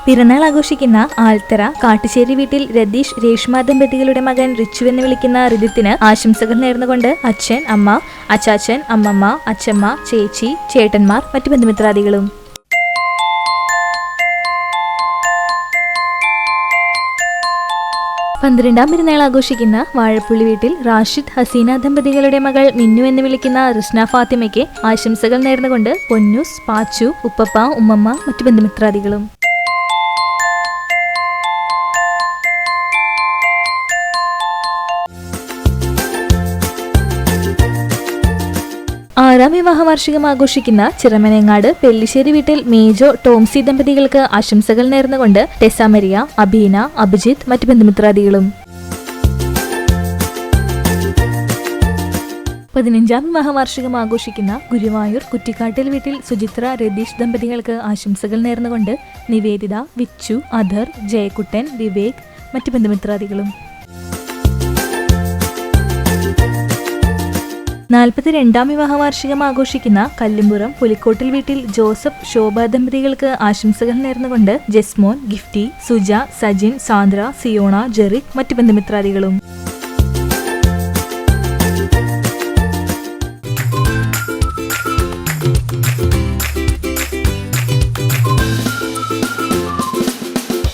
പിറന്നാൾ ആഘോഷിക്കുന്ന ആൽത്തറ കാട്ടുശ്ശേരി വീട്ടിൽ രതീഷ് രേഷ്മ ദമ്പതികളുടെ മകൻ റിച്ചു എന്ന് വിളിക്കുന്ന ഋതിത്തിന് ആശംസകൾ നേർന്നുകൊണ്ട് അച്ഛൻ, അമ്മ, അച്ചാച്ചൻ, അമ്മമ്മ, അച്ഛമ്മ, ചേച്ചി, ചേട്ടന്മാർ, മറ്റു ബന്ധുമിത്രാദികളും. പന്ത്രണ്ടാം പിറന്നാൾ ആഘോഷിക്കുന്ന വാഴപ്പുള്ളി വീട്ടിൽ റാഷിദ് ഹസീന ദമ്പതികളുടെ മകൾ മിന്നു എന്ന് വിളിക്കുന്ന റിസ്ന ഫാത്തിമയ്ക്ക് ആശംസകൾ നേർന്നുകൊണ്ട് പൊന്നൂസ്, പാച്ചു, ഉപ്പപ്പ, ഉമ്മമ്മ, മറ്റു ബന്ധുമിത്രാദികളും. ആറാം വിവാഹ വാർഷികം ആഘോഷിക്കുന്ന ചിറമനങ്ങാട് പെല്ലിശ്ശേരി വീട്ടിൽ മേജോ ടോംസി ദമ്പതികൾക്ക് ആശംസകൾ നേർന്നുകൊണ്ട് ടെസമരിയ, അബീന, അഭിജിത്ത്, മറ്റു ബന്ധുമിത്രാദികളും. 15ാം വിവാഹ വാർഷികം ആഘോഷിക്കുന്ന ഗുരുവായൂർ കുറ്റിക്കാട്ടിൽ വീട്ടിൽ സുചിത്ര രതീഷ് ദമ്പതികൾക്ക് ആശംസകൾ നേർന്നുകൊണ്ട് നിവേദിത, വിച്ചു, അധർ, ജയക്കുട്ടൻ, വിവേക്, മറ്റു ബന്ധുമിത്രാദികളും. 42ാം വിവാഹ വാർഷികം ആഘോഷിക്കുന്ന കല്ലുംപുറം പുലിക്കോട്ടിൽ വീട്ടിൽ ജോസഫ്, ശോഭ ദമ്പതികൾക്ക് ആശംസകൾ നേർന്നുകൊണ്ട് ജസ്മോൻ, ഗിഫ്റ്റി, സുജ, സജിൻ, സാന്ദ്ര, സിയോണ, ജെറിക്, മറ്റു ബന്ധുമിത്രാദികളും.